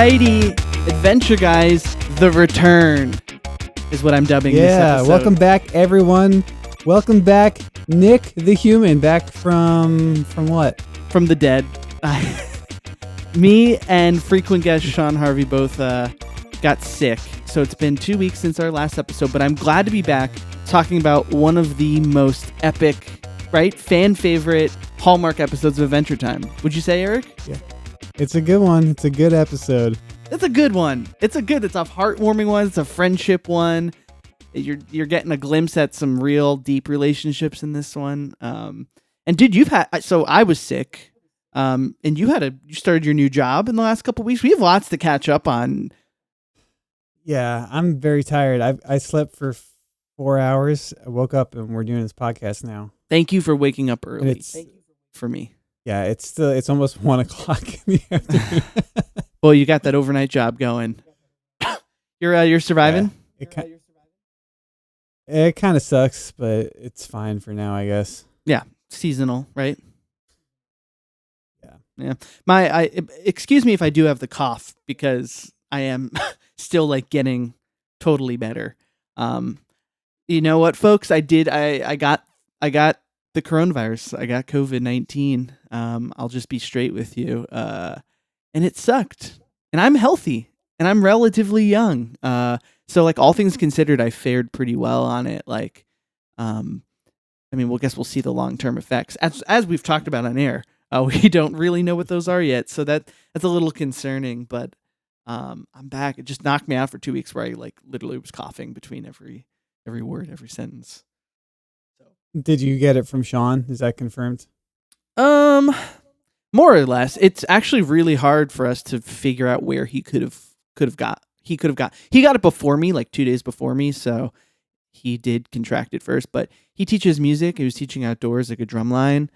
Alrighty, Adventure Guys, The Return is what I'm dubbing this episode. Welcome back, everyone. Welcome back, Nick the Human, back from what? From the dead. Me and frequent guest Sean Harvey both got sick, so it's been 2 weeks since our last episode, but I'm glad to be back talking about one of the most epic, right, fan favorite Hallmark episodes of Adventure Time. Would you say, Eric? Yeah. It's a good one. It's a good episode. It's a good one. It's a heartwarming one. It's a friendship one. You're getting a glimpse at some real deep relationships in this one. And dude, I was sick. And you started your new job in the last couple of weeks. We have lots to catch up on. Yeah, I'm very tired. I slept for 4 hours. I woke up and we're doing this podcast now. Thank you for waking up early for me. Yeah, it's almost 1 o'clock in the afternoon. Well, you got that overnight job going. You're surviving? Yeah, it kind of sucks, but it's fine for now, I guess. Yeah, seasonal, right? Yeah. Excuse me if I do have the cough, because I am still like getting totally better. You know what, folks? I got the coronavirus. I got COVID-19. I'll just be straight with you. And it sucked. And I'm healthy. And I'm relatively young. So like all things considered, I fared pretty well on it. Like, guess we'll see the long-term effects. As we've talked about on air, we don't really know what those are yet. So that's a little concerning. But I'm back. It just knocked me out for 2 weeks where I like literally was coughing between every word, every sentence. Did you get it from Sean? Is that confirmed? More or less. It's actually really hard for us to figure out where he could have got. He got it before me, like 2 days before me, so he did contract it first, but he teaches music. He was teaching outdoors, like a drum line.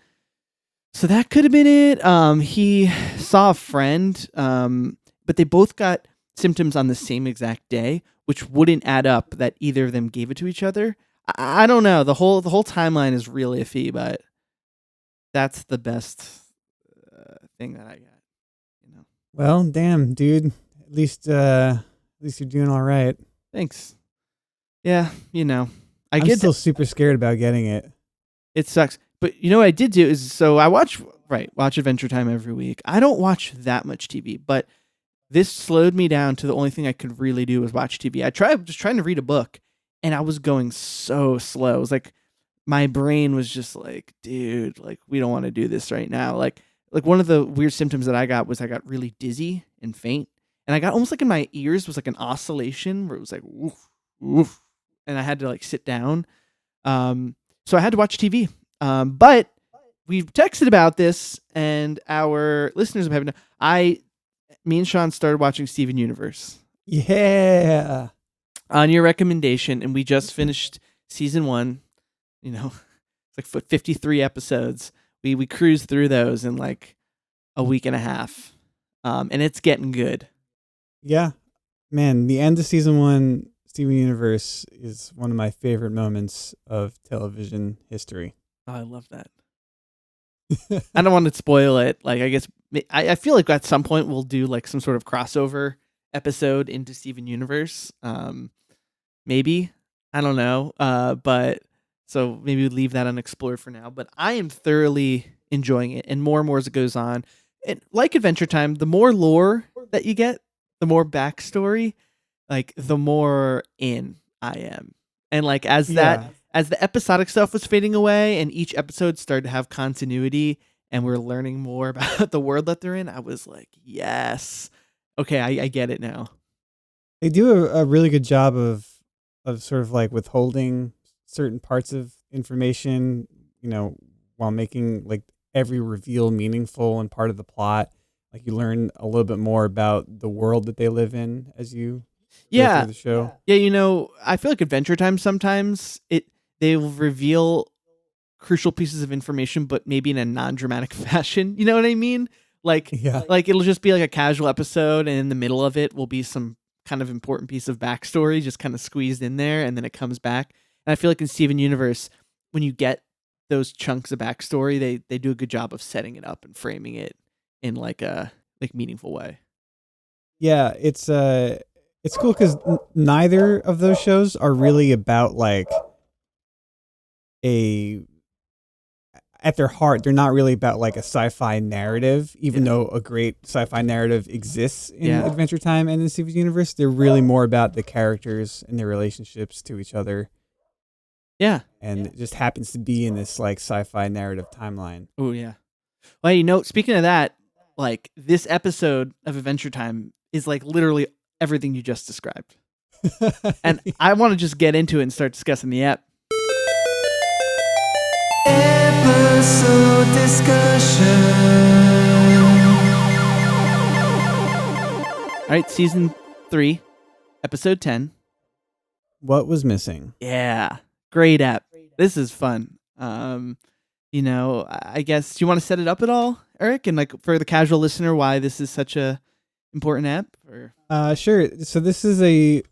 So that could have been it. He saw a friend, but they both got symptoms on the same exact day, which wouldn't add up that either of them gave it to each other. I don't know. The whole timeline is really iffy, but that's the best thing that I got. You know. Well, damn, dude. At least you're doing all right. Thanks. Yeah, I'm still super scared about getting it. It sucks, but you know what I did do is I watch Adventure Time every week. I don't watch that much TV, but this slowed me down to the only thing I could really do was watch TV. I was trying to read a book. And I was going so slow. It was like my brain was just like, dude, like we don't want to do this right now. Like one of the weird symptoms that I got was I got really dizzy and faint. And I got almost like in my ears was like an oscillation where it was like, woof, woof. And I had to like sit down. So I had to watch TV. But we've texted about this and our listeners have me and Sean started watching Steven Universe. Yeah. On your recommendation, and we just finished season 1. It's like 53 episodes. We cruised through those in like a week and a half, and it's getting good. Yeah, man, the end of season 1, Steven Universe, is one of my favorite moments of television history. Oh, I love that. I don't want to spoil it. Like, I guess I feel like at some point we'll do like some sort of crossover episode into Steven Universe. Maybe, I don't know. But so maybe we'll leave that unexplored for now. But I am thoroughly enjoying it, and more as it goes on. And like Adventure Time, the more lore that you get, the more backstory, like the more in I am. And like as the episodic stuff was fading away, and each episode started to have continuity, and we're learning more about the world that they're in, I was like, yes. Okay, I get it now. They do a really good job of sort of like withholding certain parts of information, while making like every reveal meaningful and part of the plot. Like you learn a little bit more about the world that they live in as you go through the show. Yeah, I feel like Adventure Time sometimes they will reveal crucial pieces of information, but maybe in a non-dramatic fashion. You know what I mean? Like it'll just be like a casual episode, and in the middle of it will be some kind of important piece of backstory just kind of squeezed in there, and then it comes back. And I feel like in Steven Universe, when you get those chunks of backstory, they do a good job of setting it up and framing it in like a meaningful way. Yeah, it's cool because neither of those shows are really about like a at their heart, they're not really about like a sci-fi narrative, even Yeah. though a great sci-fi narrative exists in Yeah. Adventure Time and in Steven's universe. They're really more about the characters and their relationships to each other, Yeah. and it just happens to be in this like sci-fi narrative timeline. Oh yeah. Well, speaking of that, like this episode of Adventure Time is like literally everything you just described. And I want to just get into it and start discussing the app. Episode discussion. All right, season 3, episode 10. What was missing? Yeah, great app. This is fun. I guess, do you want to set it up at all, Eric? And like for the casual listener, why this is such a important app? Or Sure. So this is a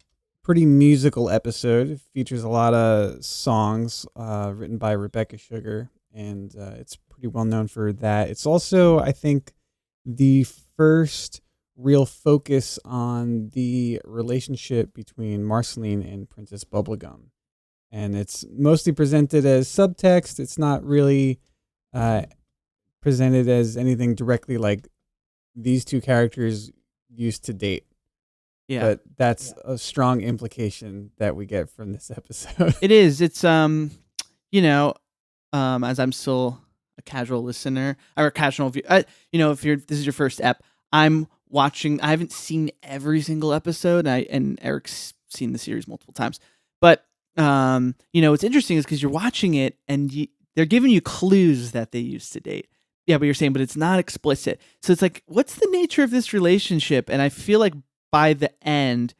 pretty musical episode. It features a lot of songs written by Rebecca Sugar, and it's pretty well known for that. It's also, I think, the first real focus on the relationship between Marceline and Princess Bubblegum. And it's mostly presented as subtext. It's not really presented as anything directly like these two characters used to date. yeah, But that's a strong implication that we get from this episode. it is. It's as I'm still a casual listener or a casual view. If this is your first ep, I'm watching. I haven't seen every single episode, and Eric's seen the series multiple times. But what's interesting is because you're watching it and they're giving you clues that they used to date. Yeah, but you're saying, but it's not explicit. So it's like, what's the nature of this relationship? And I feel like by the end,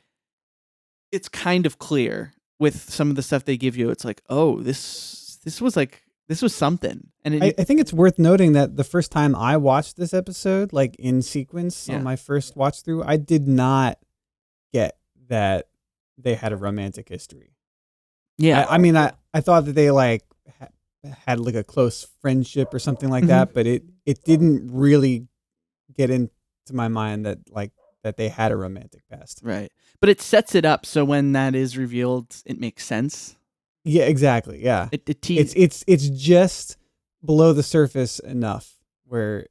it's kind of clear with some of the stuff they give you. It's like, oh, this was something. And I think it's worth noting that the first time I watched this episode, like in sequence on my first watch through, I did not get that they had a romantic history. Yeah. I mean, I thought that they like had like a close friendship or something like that, but it didn't really get into my mind that they had a romantic past. Right. But it sets it up so when that is revealed, it makes sense. Yeah, exactly. Yeah. It's just below the surface enough where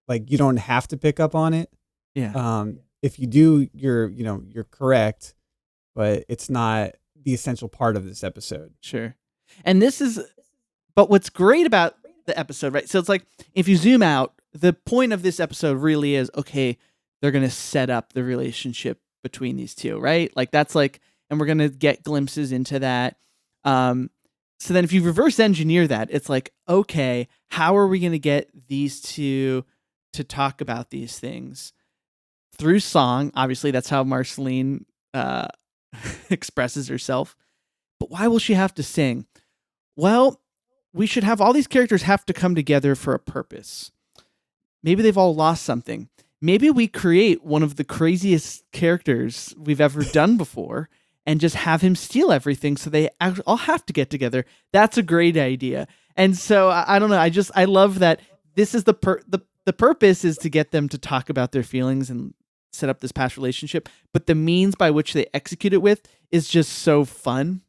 like you don't have to pick up on it. Yeah. If you do, you're correct, but it's not the essential part of this episode. Sure. And but what's great about the episode, right? So it's like, if you zoom out, the point of this episode really is, okay, they're going to set up the relationship between these two, right? Like that's like, and we're going to get glimpses into that. So then if you reverse engineer that, it's like, okay, how are we going to get these two to talk about these things? Through song. Obviously, that's how Marceline expresses herself. But why will she have to sing? Well, we should have all these characters have to come together for a purpose. Maybe they've all lost something. Maybe we create one of the craziest characters we've ever done before and just have him steal everything so they all have to get together. That's a great idea. And so I don't know. I love that this is the purpose is to get them to talk about their feelings and set up this past relationship. But the means by which they execute it with is just so fun,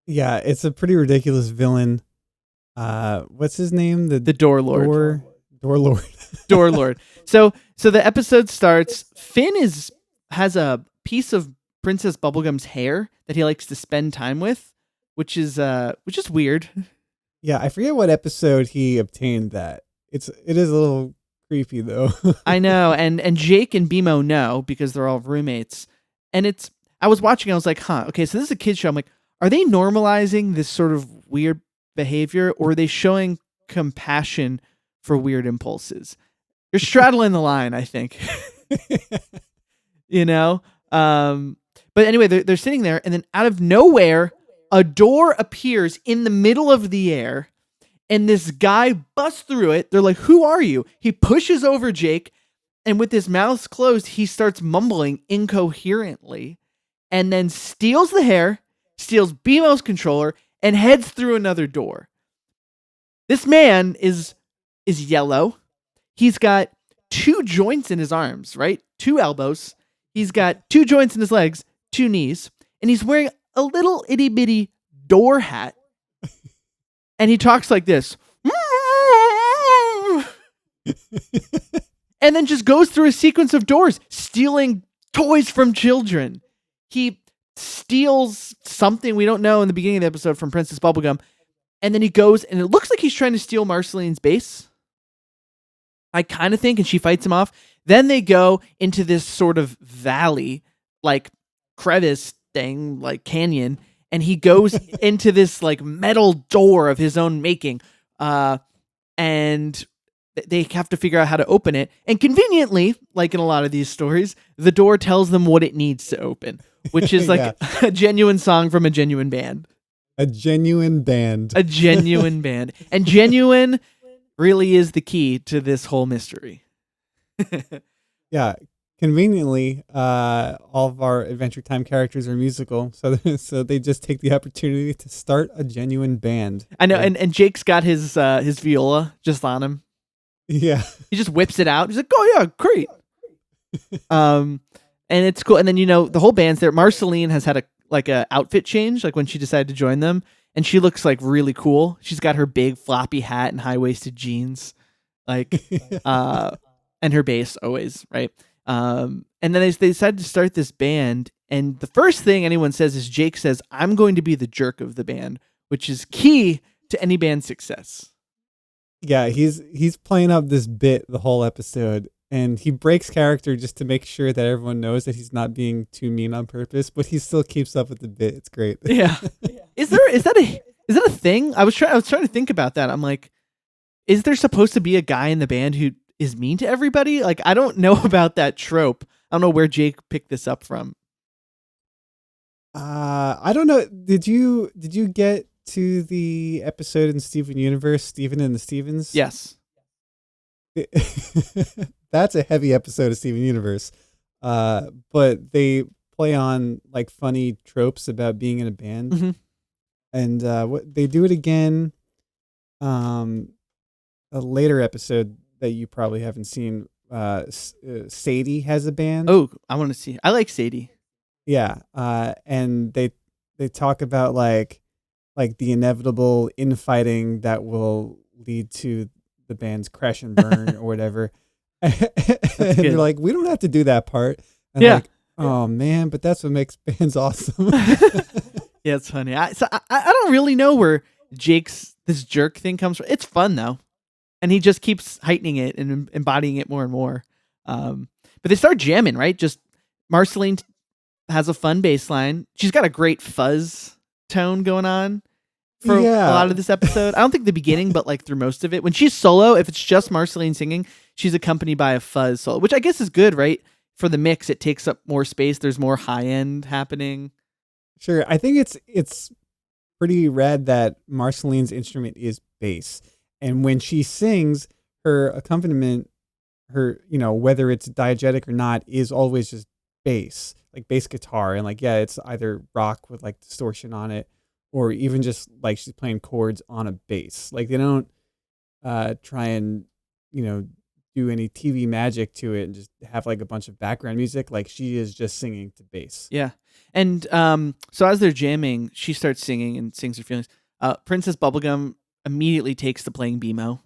Yeah, it's a pretty ridiculous villain. What's his name? The Door Lord. Door Lord. Door Lord. So the episode starts. Finn has a piece of Princess Bubblegum's hair that he likes to spend time with, which is weird. Yeah, I forget what episode he obtained that. It is a little creepy though. I know, and Jake and BMO know because they're all roommates. And I was watching, I was like, okay, so this is a kid's show. I'm like, are they normalizing this sort of weird behavior, or are they showing compassion for weird impulses? You're straddling the line, I think. But anyway, they're sitting there, and then out of nowhere, a door appears in the middle of the air, and this guy busts through it. They're like, "Who are you?" He pushes over Jake, and with his mouth closed, he starts mumbling incoherently, and then steals the hair, steals BMO's controller, and heads through another door. This man is yellow. He's got 2 joints in his arms, right? 2 elbows. He's got 2 joints in his legs, 2 knees, and he's wearing a little itty bitty door hat. And he talks like this. And then just goes through a sequence of doors, stealing toys from children. He steals something we don't know in the beginning of the episode from Princess Bubblegum. And then he goes, and it looks like he's trying to steal Marceline's base. I kind of think, and she fights him off. Then they go into this sort of valley, like crevice thing, like canyon. And he goes into this like metal door of his own making. And they have to figure out how to open it. And conveniently, like in a lot of these stories, the door tells them what it needs to open, which is like a genuine song from a genuine band. A genuine band. A genuine band. And genuine really is the key to this whole mystery. Yeah. Conveniently, all of our Adventure Time characters are musical, so they just take the opportunity to start a genuine band. I know, and Jake's got his viola just on him. Yeah. He just whips it out. He's like, "Oh yeah, great." And it's cool. And then the whole band's there. Marceline has had a outfit change, like when she decided to join them, and she looks like really cool. She's got her big floppy hat and high waisted jeans, like, and her bass always right. And then they decided to start this band, and the first thing anyone says is Jake says, "I'm going to be the jerk of the band," which is key to any band's success. Yeah, he's playing up this bit the whole episode, and he breaks character just to make sure that everyone knows that he's not being too mean on purpose, but he still keeps up with the bit. It's great. Yeah. Is that a thing? I was trying to think about that. I'm like, is there supposed to be a guy in the band who is mean to everybody? Like, I don't know about that trope. I don't know where Jake picked this up from. I don't know. Did you get to the episode in Steven Universe, Steven and the Stevens? Yes. That's a heavy episode of Steven Universe. But they play on like funny tropes about being in a band. Mm-hmm. And what they do it again. A later episode that you probably haven't seen. Sadie has a band. Oh, I want to see. I like Sadie. Yeah. And they talk about like the inevitable infighting that will lead to the band's crash and burn or whatever. And they're like, we don't have to do that part. And like, oh man, but that's what makes bands awesome. Yeah, it's funny. I don't really know where Jake's this jerk thing comes from. It's fun though. And he just keeps heightening it and embodying it more and more. But they start jamming, right? Just Marceline has a fun bass line. She's got a great fuzz tone going on for a lot of this episode. I don't think the beginning, but like through most of it. When she's solo, if it's just Marceline singing, she's accompanied by a fuzz solo, which I guess is good, right? For the mix, it takes up more space. There's more high end happening. Sure. I think it's pretty rad that Marceline's instrument is bass. And when she sings, her accompaniment, whether it's diegetic or not, is always just bass, like bass guitar. And like, yeah, it's either rock with like distortion on it, or even just like she's playing chords on a bass. Like they don't try and, do any TV magic to it and just have like a bunch of background music. Like she is just singing to bass. Yeah. And so as they're jamming, she starts singing and sings her feelings. Princess Bubblegum immediately takes to playing BMO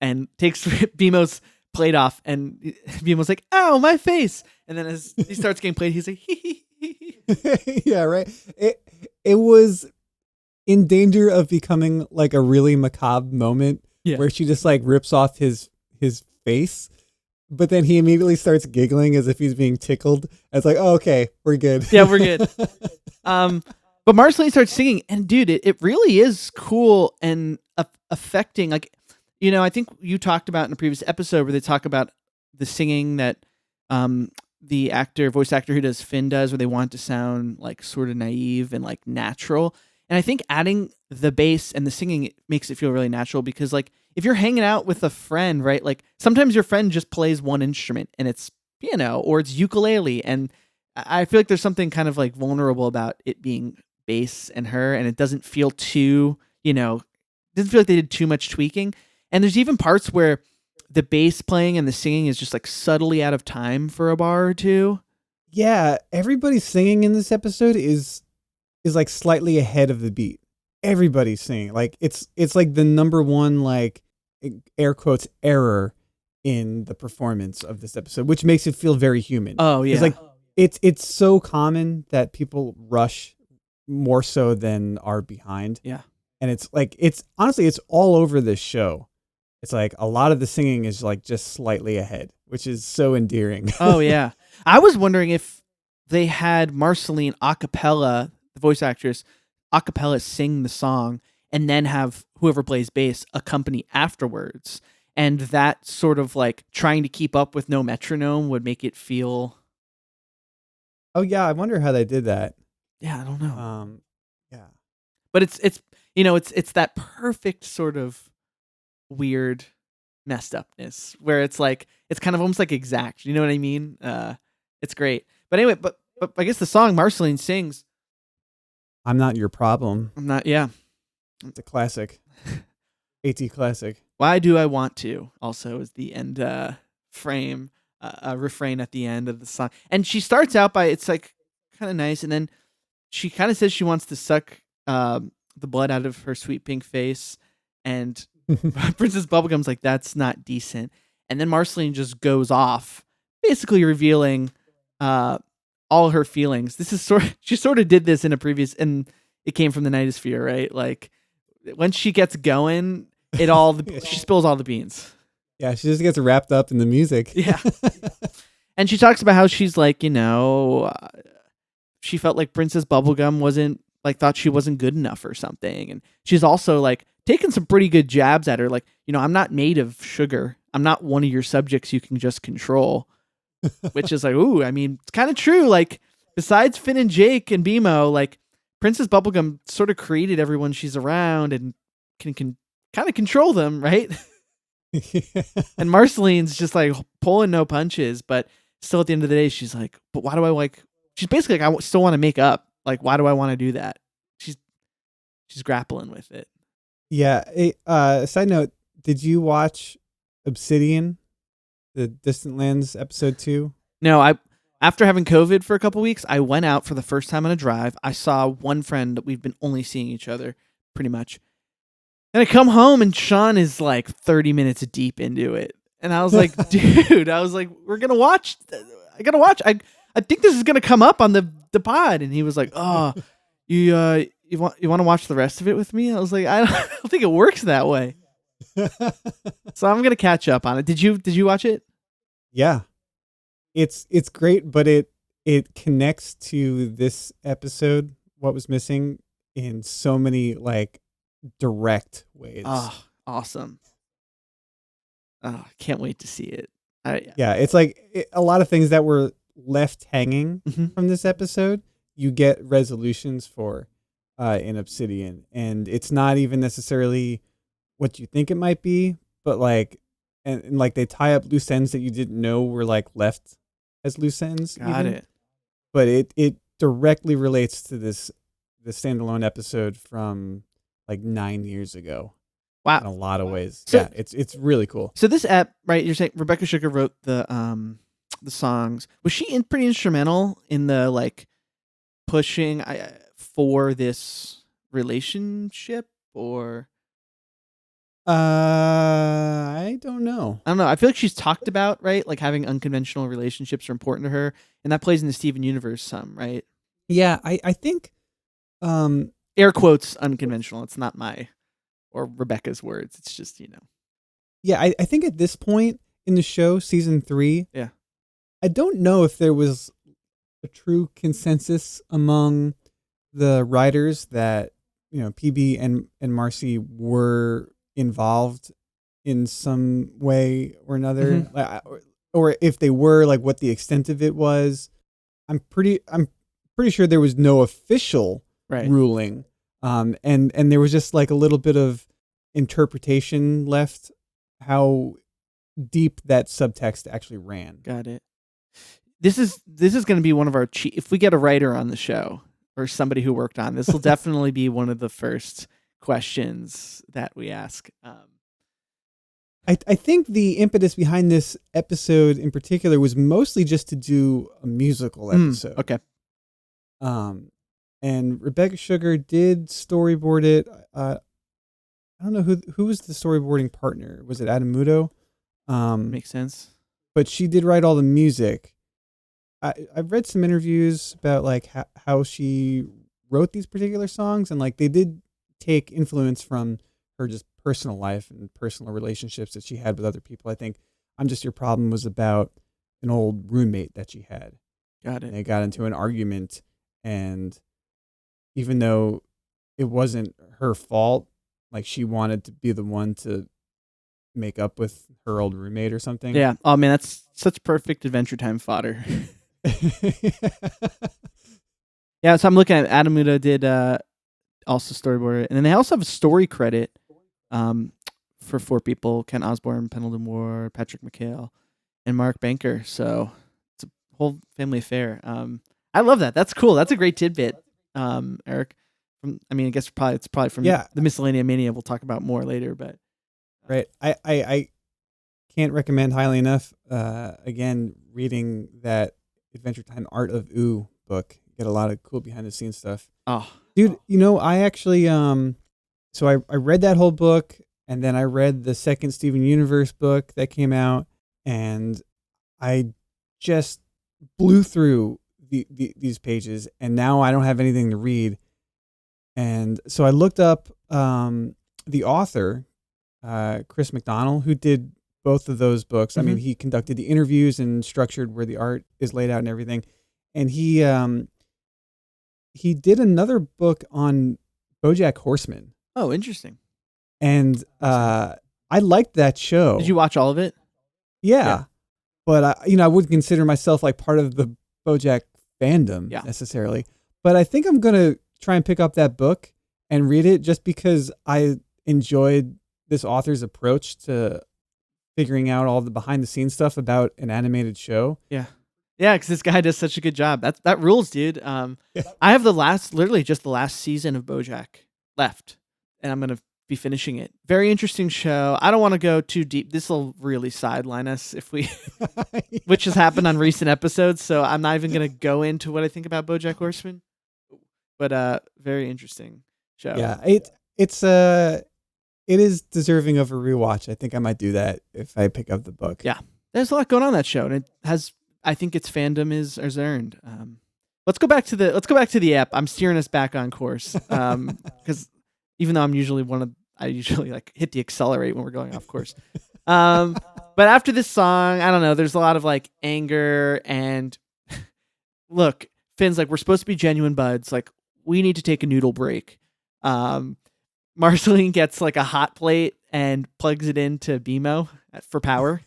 and takes BMO's plate off, and BMO's like, "Ow, my face!" And then as he starts getting played, he's like, "Hee hee hee." Yeah, right. It was in danger of becoming like a really macabre moment where she just like rips off his face, but then he immediately starts giggling as if he's being tickled. It's like, oh, okay, we're good. Yeah, we're good. But Marceline starts singing, and dude, it really is cool and affecting. Like, I think you talked about in a previous episode where they talk about the singing that the voice actor who does Finn does, where they want it to sound like sort of naive and like natural. And I think adding the bass and the singing makes it feel really natural, because like if you're hanging out with a friend, right, like sometimes your friend just plays one instrument and it's piano or it's ukulele, and I feel like there's something kind of like vulnerable about it being bass and her, and it doesn't feel too, doesn't feel like they did too much tweaking. And there's even parts where the bass playing and the singing is just like subtly out of time for a bar or two. Yeah, everybody singing in this episode is like slightly ahead of the beat. Everybody's singing. Like it's like the number one, like, air quotes, error in the performance of this episode, which makes it feel very human. Oh yeah. It's like it's so common that people rush more so than are behind. Yeah. And it's like it's all over this show. It's like a lot of the singing is like just slightly ahead, which is so endearing. Oh yeah. I was wondering if they had Marceline a cappella, the voice actress, a cappella sing the song and then have whoever plays bass accompany afterwards. And that sort of like trying to keep up with no metronome would make it feel. Oh yeah, I wonder how they did that. Yeah, I don't know. Yeah. But it's that perfect sort of weird messed upness where it's like it's kind of almost like exact. You know what I mean? It's great. But anyway, but I guess the song Marceline sings, I'm Not Your Problem. I'm not. Yeah, It's a classic. AT classic. Why Do I Want to? Also is the end frame, refrain at the end of the song, and she starts out by it's like kind of nice, and then she kind of says she wants to suck the blood out of her sweet pink face, and Princess Bubblegum's like, that's not decent. And then Marceline just goes off, basically revealing all her feelings. This is she sort of did this in a previous, and it came from the Nightosphere, right? Like when she gets going, she spills all the beans. Yeah, she just gets wrapped up in the music. Yeah. And she talks about how she's like, she felt like Princess Bubblegum thought she wasn't good enough or something. And she's also like taking some pretty good jabs at her. Like, I'm not made of sugar. I'm not one of your subjects you can just control. Which is like, ooh, I mean, it's kind of true. Like, besides Finn and Jake and BMO, like, Princess Bubblegum sort of created everyone she's around and can kind of control them, right? And Marceline's just like pulling no punches, but still at the end of the day, she's like, but why do I she's basically like, I still want to make up. Like, why do I want to do that? She's grappling with it. Yeah. Side note, did you watch Obsidian, the Distant Lands episode 2? No, after having COVID for a couple weeks, I went out for the first time on a drive. I saw one friend that we've been only seeing each other pretty much. And I come home and Sean is like 30 minutes deep into it. And I was like, dude, we're going to watch. I got to watch. I think this is going to come up on the pod. And he was like, oh, you want to watch the rest of it with me? I was like, I don't think it works that way. So I'm going to catch up on it. Did you watch it? Yeah. It's great, but it connects to this episode, What Was Missing, in so many like direct ways. Oh, awesome. Oh, can't wait to see it. Yeah, it's like a lot of things that were left hanging from this episode, you get resolutions for in Obsidian. And it's not even necessarily what you think it might be, but like, and like they tie up loose ends that you didn't know were like left as loose ends. Got it. But it directly relates to the standalone episode from like 9 years ago. Wow. In a lot of ways. So, yeah, it's really cool. So this app, right, you're saying Rebecca Sugar wrote the songs. Was she pretty instrumental in the like pushing for this relationship, or I don't know. I don't know. I feel like she's talked about, right? Like having unconventional relationships are important to her, and that plays in the Steven Universe some, right? Yeah, I think air quotes unconventional. It's not my or Rebecca's words. It's just, Yeah, I think at this point in the show, season 3, yeah, I don't know if there was a true consensus among the writers that, PB and Marcy were involved in some way or another, or if they were, like what the extent of it was. I'm pretty sure there was no official ruling, and there was just like a little bit of interpretation left how deep that subtext actually ran. Got it. This is going to be one of our if we get a writer on the show or somebody who worked on this, will definitely be one of the first questions that we ask. I think the impetus behind this episode in particular was mostly just to do a musical episode. Okay. And Rebecca Sugar did storyboard it. I don't know who was the storyboarding partner. Was it Adam Muto? Makes sense. But she did write all the music. I've read some interviews about like how she wrote these particular songs, and like they did take influence from her just personal life and personal relationships that she had with other people. I think I'm Just Your Problem was about an old roommate that she had. Got it. And they got into an argument, and even though it wasn't her fault, like she wanted to be the one to make up with her old roommate or something. Yeah. Oh man, that's such perfect Adventure Time fodder. Yeah, so I'm looking at Adam Muto did also storyboard it, and then they also have a story credit for 4 people: Ken Osborne, Pendleton Ward, Patrick McHale, and Mark Banker. So it's a whole family affair. I love that. That's cool. That's a great tidbit, Eric. I guess it's probably from the Miscellanea Mania we'll talk about more later. But right, I can't recommend highly enough. Again, reading that Adventure Time Art of Ooh book, get a lot of cool behind the scenes stuff. Oh, dude, I actually so I read that whole book, and then I read the second Steven Universe book that came out, and I just blew through these pages, and now I don't have anything to read. And so I looked up the author, Chris McDonnell, who did both of those books. I mean, he conducted the interviews and structured where the art is laid out and everything. And he did another book on BoJack Horseman. Oh, interesting. And I liked that show. Did you watch all of it? Yeah. But I wouldn't consider myself like part of the BoJack fandom necessarily. But I think I'm going to try and pick up that book and read it just because I enjoyed this author's approach to figuring out all the behind the scenes stuff about an animated show. Yeah. Yeah, because this guy does such a good job. That rules, dude. I have literally just the last season of BoJack left, and I'm gonna be finishing it. Very interesting show. I don't want to go too deep. This will really sideline us if we, which has happened on recent episodes. So I'm not even gonna go into what I think about BoJack Horseman. But very interesting show. Yeah, it is deserving of a rewatch. I think I might do that if I pick up the book. Yeah, there's a lot going on in that show, and it has. I think its fandom is earned. Let's go back to the app. I'm steering us back on course because even though I usually like hit the accelerate when we're going off course. But after this song, I don't know. There's a lot of like anger and look, Finn's like, we're supposed to be genuine buds. Like we need to take a noodle break. Marceline gets like a hot plate and plugs it into BMO for power.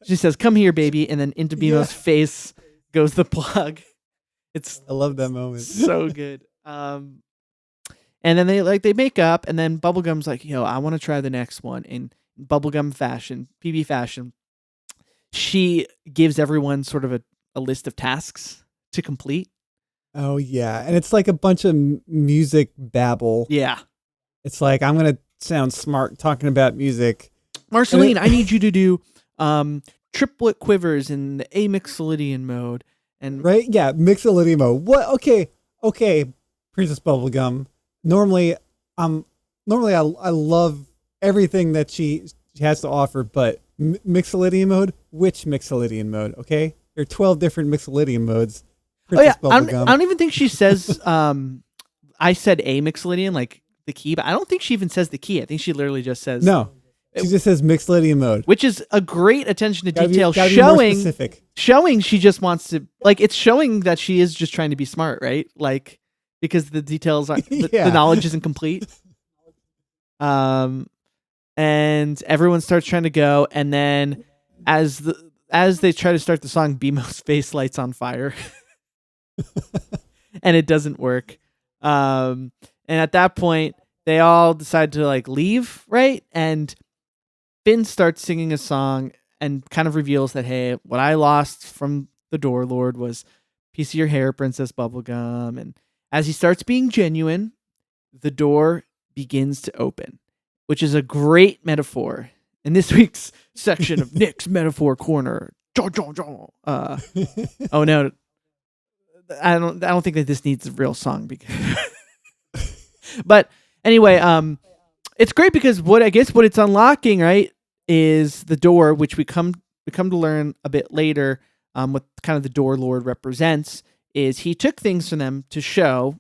She says, "Come here, baby," and then into BMO's face goes the plug. I love that moment. So good. And then they make up, and then Bubblegum's like, "Yo, I want to try the next one." In Bubblegum fashion, PB fashion, she gives everyone sort of a list of tasks to complete. Oh yeah, and it's like a bunch of music babble. Yeah, it's like I'm gonna sound smart talking about music. Marceline, I need you to do triplet quivers in the amixolydian mode. And right, yeah, mixolydian mode. What? Okay, Princess Bubblegum. Normally I love everything that she has to offer, but mixolydian mode. Which mixolydian mode? Okay, there are 12 different mixolydian modes. Princess Bubblegum. I don't even think she says. I said amixolydian, like the key, but I don't think she even says the key. I think she literally just says no. She just says mixolydian mode, which is a great attention to detail, showing she just wants to, like, it's showing that she is just trying to be smart, right? Like, because the details are the knowledge isn't complete. And everyone starts trying to go, and then as they try to start the song, BMO's face lights on fire, and it doesn't work. And at that point, they all decide to like leave, right? And Finn starts singing a song and kind of reveals that, hey, what I lost from the Door Lord was a piece of your hair, Princess Bubblegum. And as he starts being genuine, the door begins to open, which is a great metaphor in this week's section of Nick's Metaphor Corner. Oh no, I don't think that this needs a real song because but anyway, it's great because what it's unlocking, right, is the door, which we come to learn a bit later, what kind of the door lord represents is he took things from them to show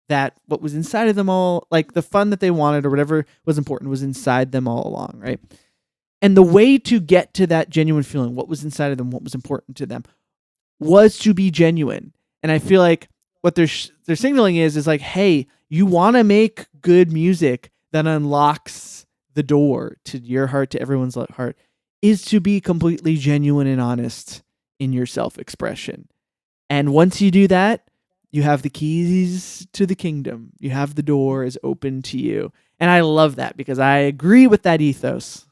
that what was inside of them all, like the fun that they wanted or whatever was important, was inside them all along, right? And the way to get to that genuine feeling, what was inside of them, what was important to them, was to be genuine. And I feel like what they're signaling is like, hey, you want to make good music that unlocks the door to your heart, to everyone's heart, is to be completely genuine and honest in your self-expression. And once you do that, you have the keys to the kingdom. You have the door is open to you. And I love that because I agree with that ethos.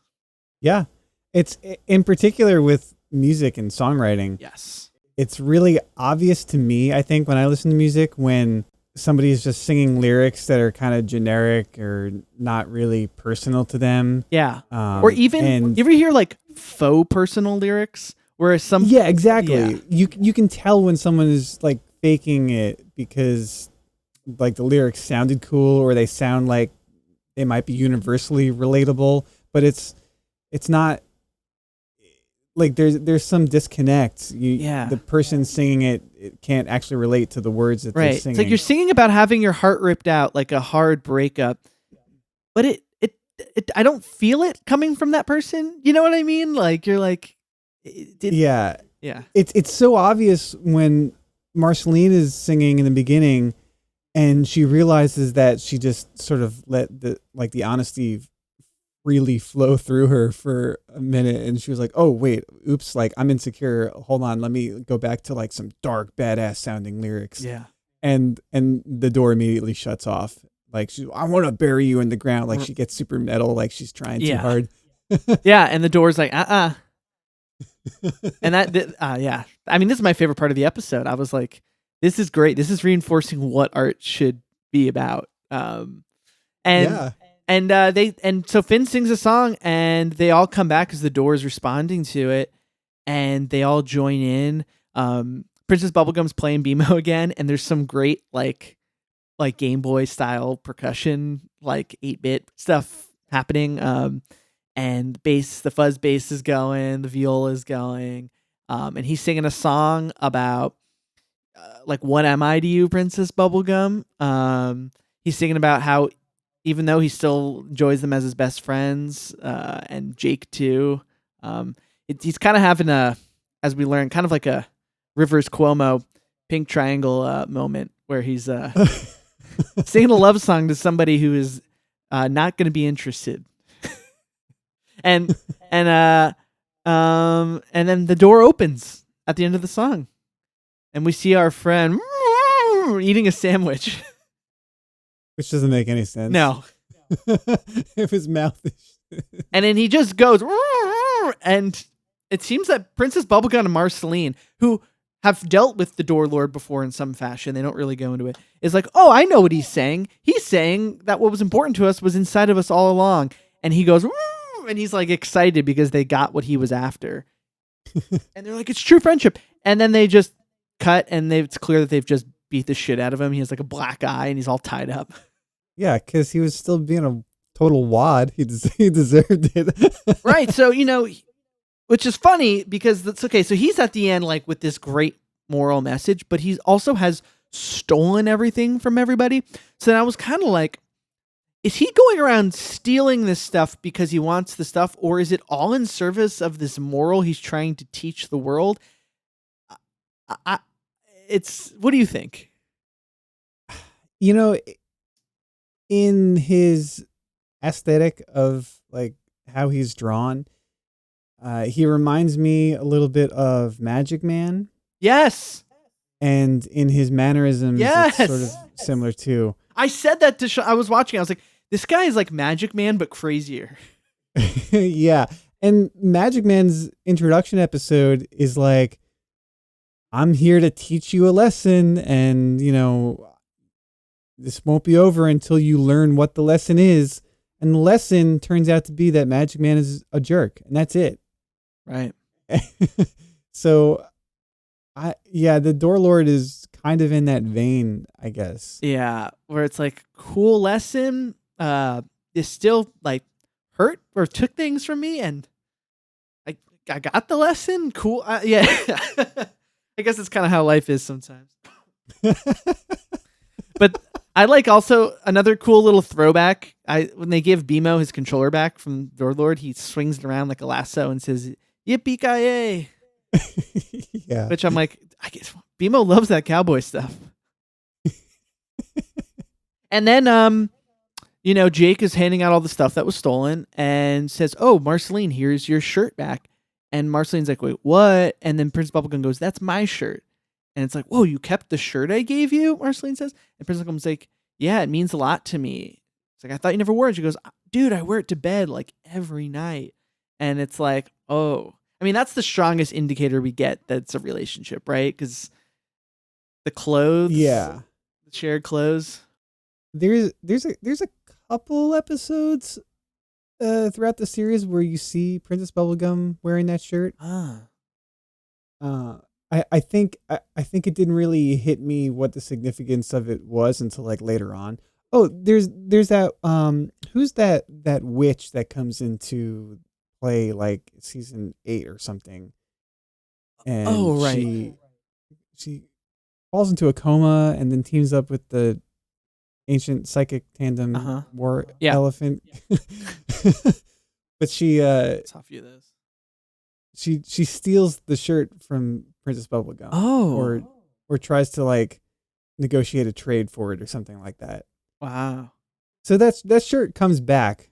Yeah. It's in particular with music and songwriting. Yes. It's really obvious to me, I think, when I listen to music, when somebody is just singing lyrics that are kind of generic or not really personal to them. Yeah. Or even, you ever hear like faux personal lyrics where some... Yeah, exactly. Yeah. You can tell when someone is like faking it because like the lyrics sounded cool or they sound like they might be universally relatable, but it's not like there's some disconnect. The person singing it can't actually relate to the words that they're singing. It's like you're singing about having your heart ripped out, like a hard breakup, but it I don't feel it coming from that person. You know what I mean? Like you're like, yeah. It's so obvious when Marceline is singing in the beginning, and she realizes that she just sort of let the honesty really flow through her for a minute, and she was like, oh wait, oops, like I'm insecure, hold on, let me go back to like some dark badass sounding lyrics. And the door immediately shuts off, like I want to bury you in the ground, like she gets super metal, like she's trying too hard. And the door's like and that I mean, this is my favorite part of the episode. I was like, this is great, this is reinforcing what art should be about. And so Finn sings a song, and they all come back as the door is responding to it, and they all join in. Princess Bubblegum's playing BMO again, and there's some great like Game Boy style percussion, like 8-bit stuff happening. And the fuzz bass is going, the viola is going, and he's singing a song about like, what am I to you, Princess Bubblegum? He's singing about how, even though he still enjoys them as his best friends, and Jake too, he's kind of having as we learn, kind of like a Rivers Cuomo Pink Triangle moment where he's singing a love song to somebody who is not going to be interested. and then the door opens at the end of the song, and we see our friend eating a sandwich. Which doesn't make any sense. No. If his mouth is... And then he just goes... And it seems that Princess Bubblegum and Marceline, who have dealt with the Door Lord before in some fashion, they don't really go into it, is like, oh, I know what he's saying. He's saying that what was important to us was inside of us all along. And he goes... And he's like excited because they got what he was after. And they're like, it's true friendship. And then they just cut, and it's clear that they've just beat the shit out of him. He has like a black eye, and he's all tied up. Yeah, because he was still being a total wad. He deserved it. Right. So, which is funny because that's okay. So he's at the end, like with this great moral message, but he also has stolen everything from everybody. So then I was kind of like, is he going around stealing this stuff because he wants the stuff, or is it all in service of this moral he's trying to teach the world? What do you think? In his aesthetic of like how he's drawn, he reminds me a little bit of Magic Man. Yes. And in his mannerisms, it's sort of similar too. I said that to I was watching. I was like, this guy is like Magic Man, but crazier. Yeah. And Magic Man's introduction episode is like, I'm here to teach you a lesson, and, this won't be over until you learn what the lesson is. And the lesson turns out to be that Magic Man is a jerk, and that's it. Right. So, the Door Lord is kind of in that vein, I guess. Yeah, where it's like cool lesson, is still like hurt or took things from me, and I got the lesson. Cool. Yeah. I guess it's kind of how life is sometimes. But I like also another cool little throwback. When they give BMO his controller back from Door Lord, he swings it around like a lasso and says, "Yippee-ki-yay!" Yeah. Which I'm like, I guess BMO loves that cowboy stuff. And then, Jake is handing out all the stuff that was stolen and says, "Oh, Marceline, here's your shirt back." And Marceline's like, "Wait, what?" And then Prince Bubblegum goes, "That's my shirt." And it's like, "Whoa, you kept the shirt I gave you?" Marceline says. And Prince Bubblegum's like, "Yeah, it means a lot to me." It's like, "I thought you never wore it." She goes, "Dude, I wear it to bed like every night." And it's like, oh. I mean, that's the strongest indicator we get that it's a relationship, right? Because the clothes. Yeah. The shared clothes. There's a couple episodes throughout the series where you see Princess Bubblegum wearing that shirt. I think it didn't really hit me what the significance of it was until like later on. Oh, there's that who's that witch that comes into play like season 8 or something, and right. she falls into a coma and then teams up with the ancient psychic tandem war elephant. But she It's off you this. she steals the shirt from Princess Bubblegum. Oh. Or tries to like negotiate a trade for it or something like that. Wow. So that shirt comes back.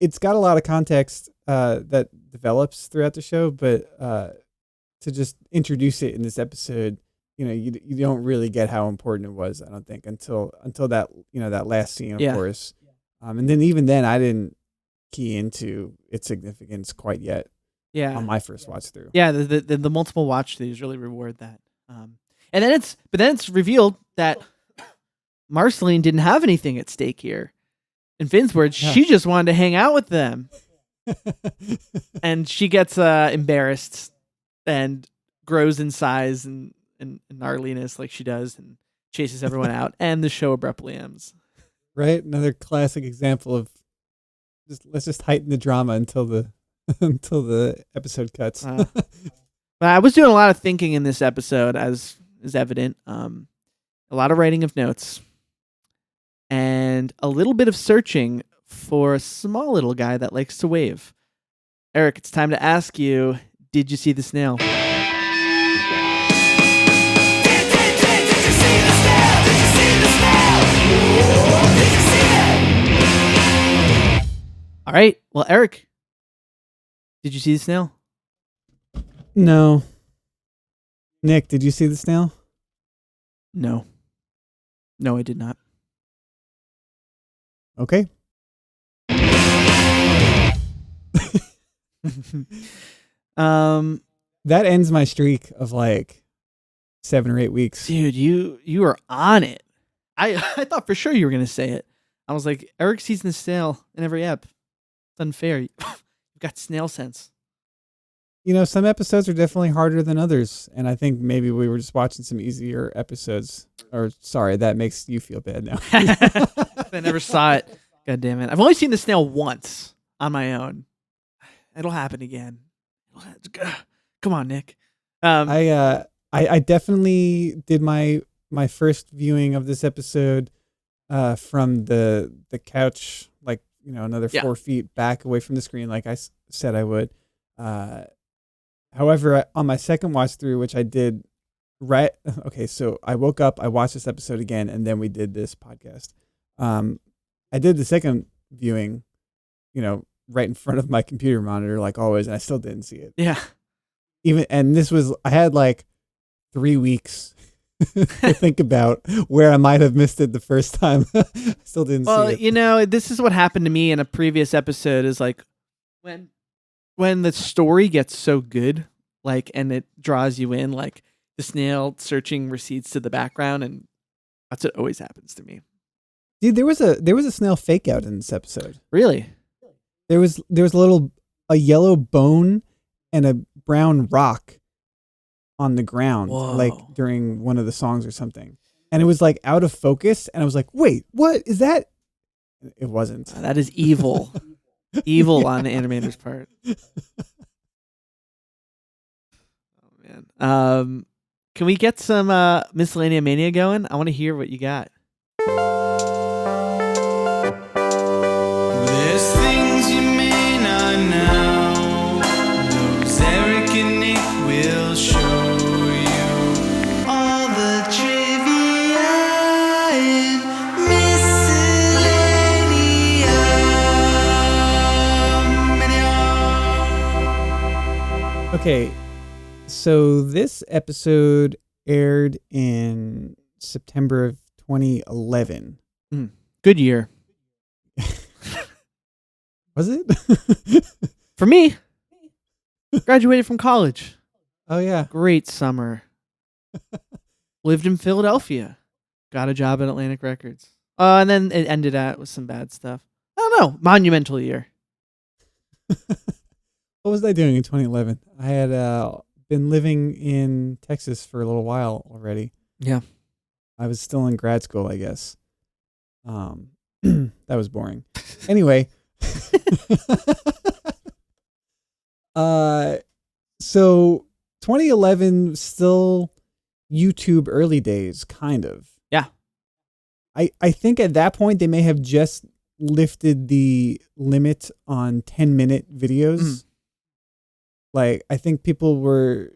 It's got a lot of context that develops throughout the show, but to just introduce it in this episode, you don't really get how important it was, I don't think, until that that last scene, of course. And then even then, I didn't key into its significance quite yet. Yeah. On my first watch through. Yeah, the multiple watch throughs really reward that. And then it's revealed that Marceline didn't have anything at stake here. In Finn's words, she just wanted to hang out with them. And she gets embarrassed and grows in size and gnarliness like she does and chases everyone out, and the show abruptly ends. Right? Another classic example of let's just heighten the drama until the episode cuts. But I was doing a lot of thinking in this episode, as is evident. A lot of writing of notes and a little bit of searching for a small little guy that likes to wave. Eric, it's time to ask you, did you see the snail? Did you see the snail? Did you see the snail? Did you see it? All right. Well, Eric, did you see the snail? No. Nick, did you see the snail? No. No, I did not. Okay. That ends my streak of like 7 or 8 weeks. Dude, you are on it. I thought for sure you were gonna say it. I was like, Eric sees the snail in every ep. It's unfair. You've got snail sense. Some episodes are definitely harder than others, and I think maybe we were just watching some easier episodes. Or sorry, that makes you feel bad now. I never saw it. God damn it! I've only seen the snail once on my own. It'll happen again. Come on, Nick. I definitely did my first viewing of this episode from the couch, like another 4 feet back away from the screen, like I said I would. However, on my second watch through, which I did so I woke up, I watched this episode again, and then we did this podcast. I did the second viewing, right in front of my computer monitor, like always, and I still didn't see it. Yeah. I had like 3 weeks to think about where I might have missed it the first time. Still didn't see it. Well, this is what happened to me in a previous episode, is like when the story gets so good, like, and it draws you in, like the snail searching recedes to the background, and that's what always happens to me. Dude, there was a snail fake out in this episode. Really? There was a yellow bone and a brown rock on the ground, Whoa. like during one of the songs or something. And it was like out of focus, and I was like, "Wait, what is that?" It wasn't. That is evil. Evil on the animator's part. Oh man. Can we get some Miscellanea Mania going? I want to hear what you got. There's things you may not know. Those Eric and Nick will show you all the trivia in Miscellanea Mania. Okay, so this episode aired in September of 2011. Good year. Was it? For me, graduated from college. Oh yeah. Great summer. Lived in Philadelphia. Got a job at Atlantic Records. And then it ended with some bad stuff. I don't know. Monumental year. What was I doing in 2011? I had been living in Texas for a little while already. Yeah. I was still in grad school, I guess. That was boring. Anyway. So 2011 still YouTube early days, kind of. Yeah. I think at that point they may have just lifted the limit on 10-minute videos. Mhm. Like, I think people were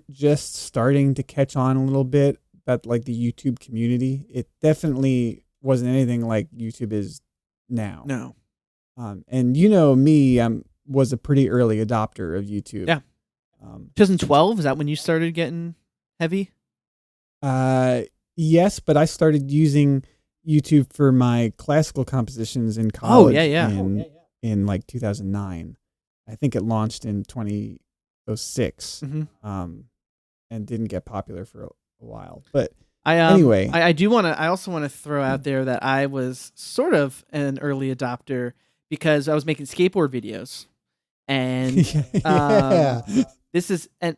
just starting to catch on a little bit about like the YouTube community. It definitely wasn't anything like YouTube is now. No. And you know me, was a pretty early adopter of YouTube. Yeah. 2012, is that when you started getting heavy? Yes, but I started using YouTube for my classical compositions in college. In like 2009. I think it launched in 2006. Mm-hmm. And didn't get popular for a while. But anyway, I also want to throw out there that I was sort of an early adopter because I was making skateboard videos, and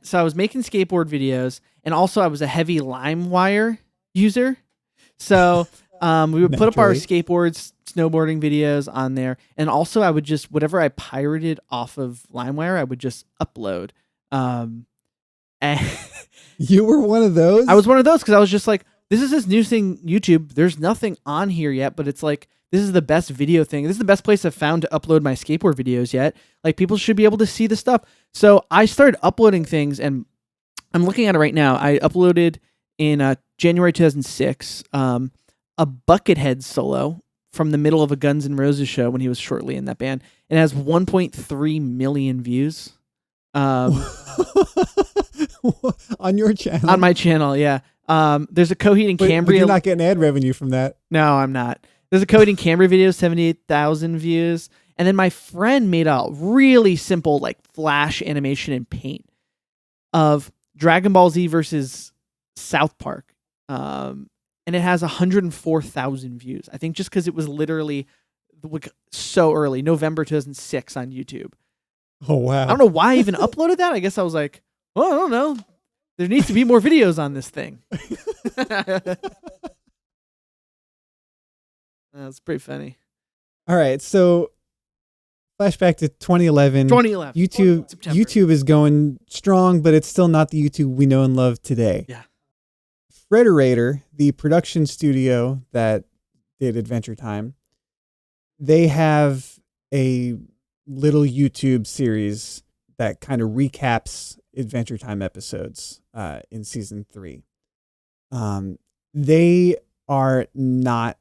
so I was making skateboard videos, and also I was a heavy LimeWire user. So we would put up our skateboards, snowboarding videos on there, and also I would just whatever I pirated off of LimeWire, I would just upload. And you were one of those? I was one of those because I was just like, this is this new thing, YouTube. There's nothing on here yet, but it's like, this is the best video thing. This is the best place I've found to upload my skateboard videos yet. Like, people should be able to see the stuff. So I started uploading things, and I'm looking at it right now. I uploaded in January 2006 a Buckethead solo from the middle of a Guns N' Roses show when he was shortly in that band. It has 1.3 million views. On your channel? On my channel, yeah. There's a Coheed and Cambria. But you're not getting ad revenue from that. No, I'm not. There's a Coheed and Cambria video, 78,000 views. And then my friend made a really simple like flash animation in Paint of Dragon Ball Z versus South Park. And it has 104,000 views. I think just because it was literally so early, November 2006 on YouTube. Oh, wow. I don't know why I even uploaded that. I guess I was like, well, I don't know. There needs to be more videos on this thing. That's pretty funny. All right, so flashback to 2011. 2011. YouTube is going strong, but it's still not the YouTube we know and love today. Yeah. Frederator, the production studio that did Adventure Time, they have a little YouTube series that kind of recaps Adventure Time episodes in season 3. They are not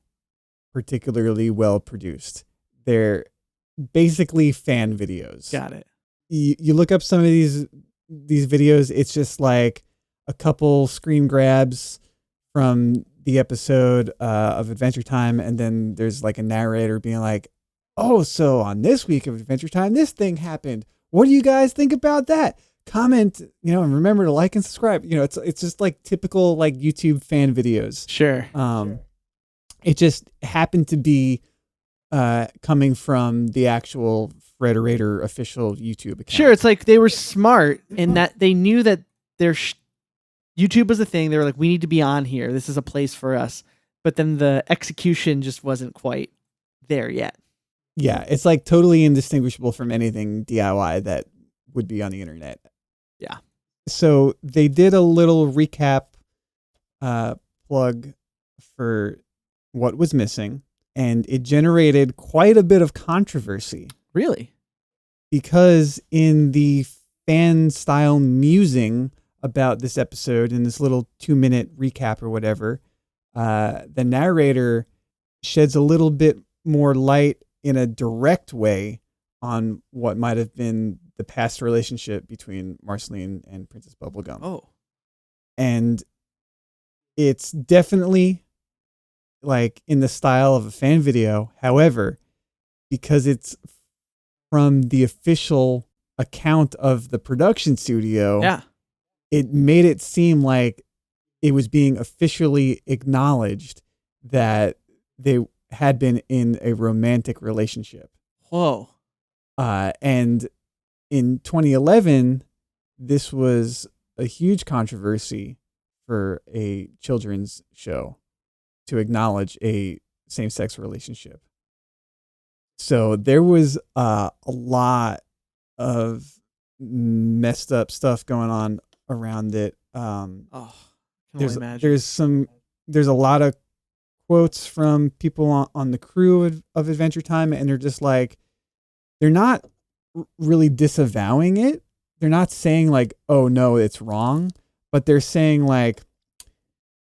particularly well produced. They're basically fan videos. Got it. You look up some of these videos, it's just like a couple screen grabs from the episode of Adventure Time, and then there's like a narrator being like, oh, so on this week of Adventure Time, this thing happened. What do you guys think about that? Comment, and remember to like and subscribe. It's just like typical like YouTube fan videos. Sure. It just happened to be coming from the actual Frederator official YouTube account. Sure, it's like they were smart in that they knew that their YouTube was a thing. They were like, we need to be on here. This is a place for us. But then the execution just wasn't quite there yet. Yeah, it's like totally indistinguishable from anything DIY that would be on the internet. Yeah. So they did a little recap plug for what was missing, and it generated quite a bit of controversy. Really? Because in the fan style musing about this episode, in this little 2-minute recap or whatever, the narrator sheds a little bit more light in a direct way on what might have been the past relationship between Marceline and Princess Bubblegum. Oh. And it's definitely like in the style of a fan video. However, because it's from the official account of the production studio, Yeah. it made it seem like it was being officially acknowledged that they had been in a romantic relationship. Whoa. And in 2011, this was a huge controversy for a children's show to acknowledge a same-sex relationship. So there was a lot of messed up stuff going on around it. Can only imagine. There's a lot of quotes from people on the crew of Adventure Time, and they're just like, they're not really disavowing it. They're not saying like, oh no, it's wrong, but they're saying like,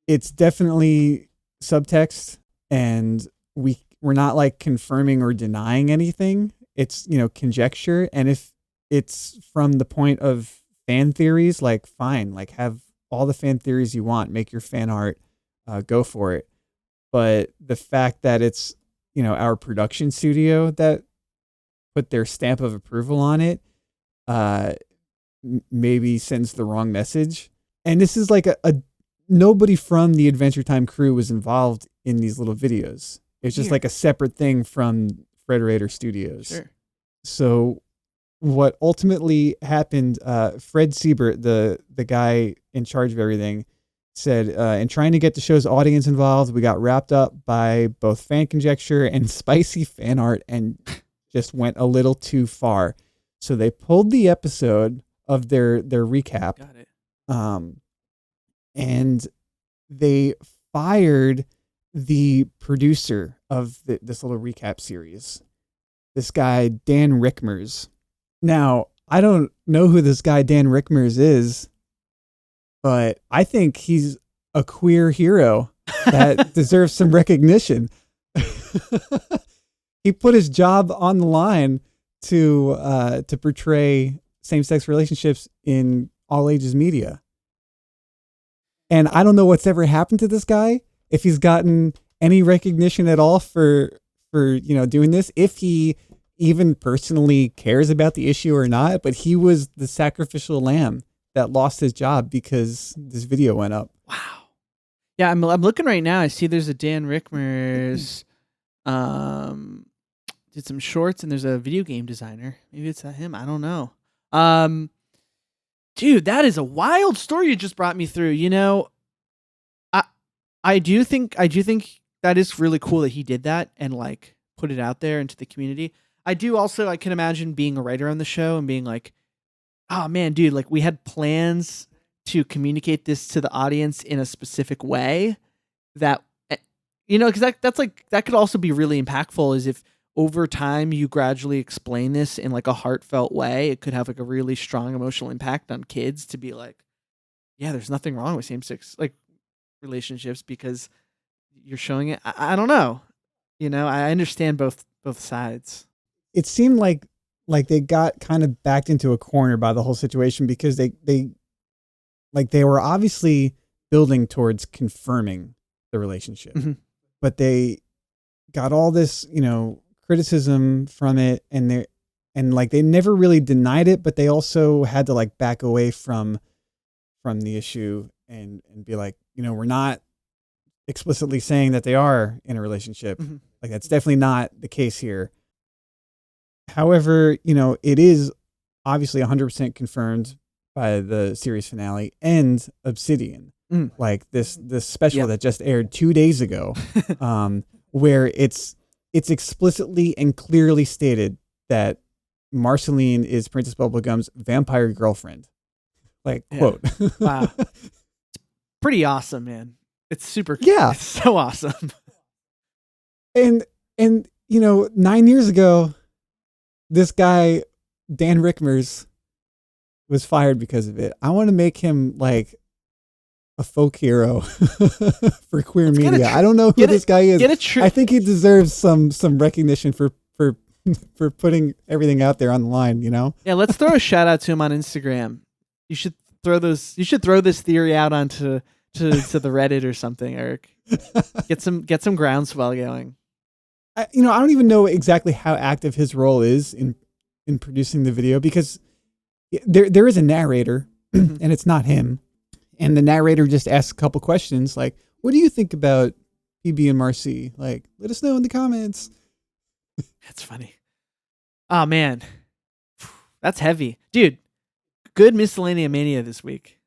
it's definitely subtext, and we're not like confirming or denying anything. It's, conjecture. And if it's from the point of fan theories, like fine, like have all the fan theories you want, make your fan art, go for it. But the fact that it's, our production studio that put their stamp of approval on it, maybe sends the wrong message. And this is like a nobody from the Adventure Time crew was involved in these little videos. It's just like a separate thing from Frederator Studios. Sure. So what ultimately happened, Fred Siebert, the guy in charge of everything, said, in trying to get the show's audience involved, we got wrapped up by both fan conjecture and spicy fan art and just went a little too far. So they pulled the episode of their recap. Got it. And they fired the producer of this little recap series, this guy, Dan Rickmers. Now, I don't know who this guy, Dan Rickmers, is, but I think he's a queer hero that deserves some recognition. He put his job on the line to portray same-sex relationships in all ages media. And I don't know what's ever happened to this guy, if he's gotten any recognition at all for doing this, if he even personally cares about the issue or not, but he was the sacrificial lamb that lost his job because this video went up. Wow. Yeah, I'm looking right now. I see there's a Dan Rickmers did some shorts, and there's a video game designer. Maybe it's him. I don't know. Dude, that is a wild story you just brought me through. I do think that is really cool that he did that and like put it out there into the community. I can imagine being a writer on the show and being like, oh man, dude, like we had plans to communicate this to the audience in a specific way that, because that could also be really impactful, is if over time you gradually explain this in like a heartfelt way, it could have like a really strong emotional impact on kids to be like, yeah, there's nothing wrong with same-sex like relationships because you're showing it. I don't know. I understand both sides. It seemed like they got kind of backed into a corner by the whole situation because they were obviously building towards confirming the relationship, but they got all this, criticism from it, and they never really denied it, but they also had to like back away from the issue and be like, we're not explicitly saying that they are in a relationship. Mm-hmm. Like that's definitely not the case here. However, it is obviously 100% confirmed by the series finale and Obsidian. Like this special that just aired 2 days ago, where it's explicitly and clearly stated that Marceline is Princess Bubblegum's vampire girlfriend. Like, quote. Wow. It's pretty awesome, man. It's super Yeah. It's so awesome. And 9 years ago, this guy, Dan Rickmers, was fired because of it. I want to make him like a folk hero for queer media. I don't know who this guy is. I think he deserves some recognition for putting everything out there on the line, Yeah, let's throw a shout out to him on Instagram. You should throw this theory out onto to the Reddit or something, Eric. Get some groundswell going. I don't even know exactly how active his role is in producing the video, because there is a narrator and it's not him. And the narrator just asks a couple questions like, what do you think about PB and Marcy? Like, let us know in the comments. That's funny. Oh, man. That's heavy. Dude, good miscellanea mania this week.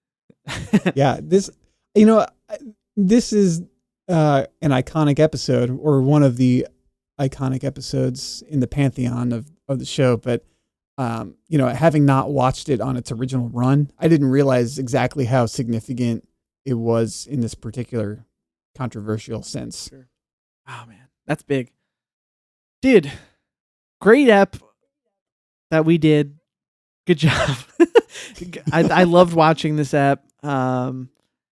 Yeah, this is an iconic episode, or one of the iconic episodes in the pantheon of the show. But, having not watched it on its original run, I didn't realize exactly how significant it was in this particular controversial sense. Sure. Oh, man. That's big. Dude, great ep that we did. Good job. I loved watching this ep. I'm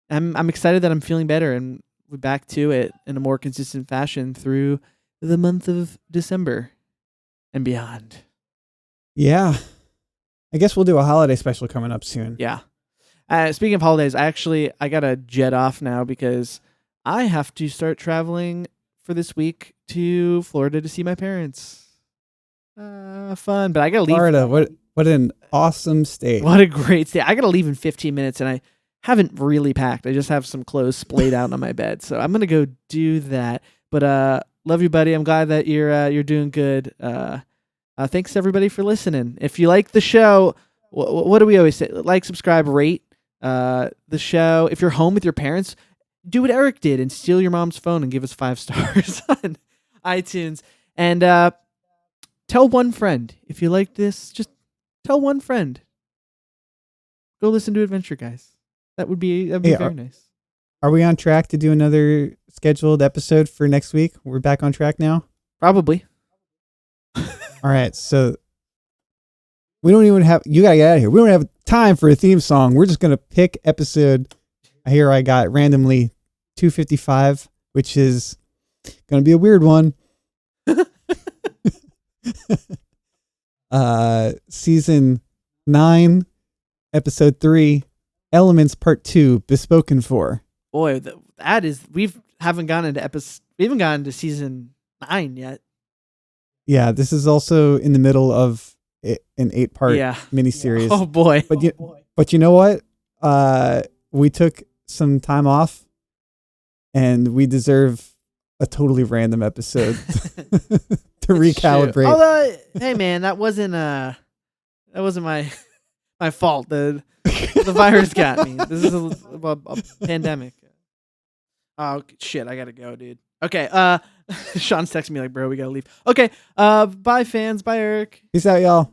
excited that I'm feeling better and we're back to it in a more consistent fashion through the month of December and beyond. Yeah. I guess we'll do a holiday special coming up soon. Yeah. Speaking of holidays, I got to jet off now because I have to start traveling for this week to Florida to see my parents. Fun, but I got to leave. Florida, what an awesome state. What a great state. I got to leave in 15 minutes and I haven't really packed. I just have some clothes splayed out on my bed. So I'm going to go do that. But love you, buddy. I'm glad that you're doing good. Thanks everybody for listening. If you like the show, what do we always say? Like, subscribe, rate the show. If you're home with your parents, do what Eric did and steal your mom's phone and give us 5 stars on iTunes. And tell one friend. If you like this, just tell one friend. Go listen to Adventure Guys. That'd be very nice. Are we on track to do another scheduled episode for next week? We're back on track now? Probably. All right, so we don't even have, you got to get out of here. We don't have time for a theme song. We're just going to pick episode. Here I got randomly 255, which is going to be a weird one. Season 9, episode 3, Elements Part 2, Bespoken For. Boy, that is, we haven't gotten to season 9 yet. Yeah, this is also in the middle of an 8-part miniseries. Oh boy. But you know what? We took some time off and we deserve a totally random episode to recalibrate. Although, hey man, that wasn't my fault. The virus got me. This is a pandemic. Oh shit, I gotta go, dude. Okay, Sean's texting me like, bro, we gotta leave. Okay, bye fans, bye Eric. Peace out, y'all.